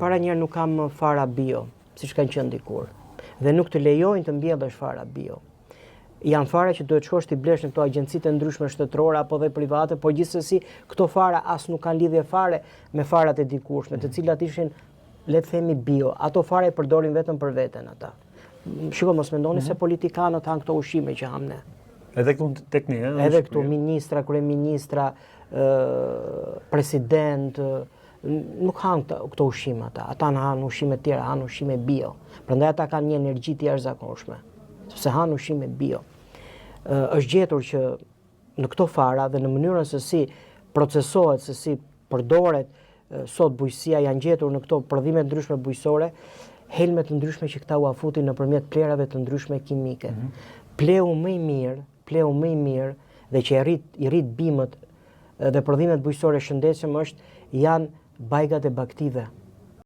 para njerë nuk kam fara bio, siç kanë qenë dikur. Dhe nuk të lejojnë të mbjellësh fara bio. Janë fara që duhet shkosh t'i blesh në këto agjencitë e ndryshme shtetërore apo dhe private, por gjithsesi këto fara as nuk kanë lidhje fare me farat e dikurshme, të cilat ishin, le të themi, bio. Ato fara i përdorin vetëm për veten ata. Shiko, mos mendoni se politikanët han këto ushqime që ham ne. Edhe këtu tek ne, edhe këtu ministra, kryeministra, president, nuk han këto ushqime ata. Ata han ushqime të tjera, han ushqime bio. Prandaj ata kanë një energji të jashtëzakonshme, sepse han ushqime bio. Është gjetur që në këto fara dhe në mënyrën se si procesohet, se si përdoret sot bujqësia, janë gjetur në këto prodhime ndryshme bujqësore, helme të ndryshme që këta u afutin nëpërmjet plerave të ndryshme kimike. Pleu më i mirë dhe që i rrit bimët dhe prodhimet bujqësore shëndetshëm janë bajgat e baktive.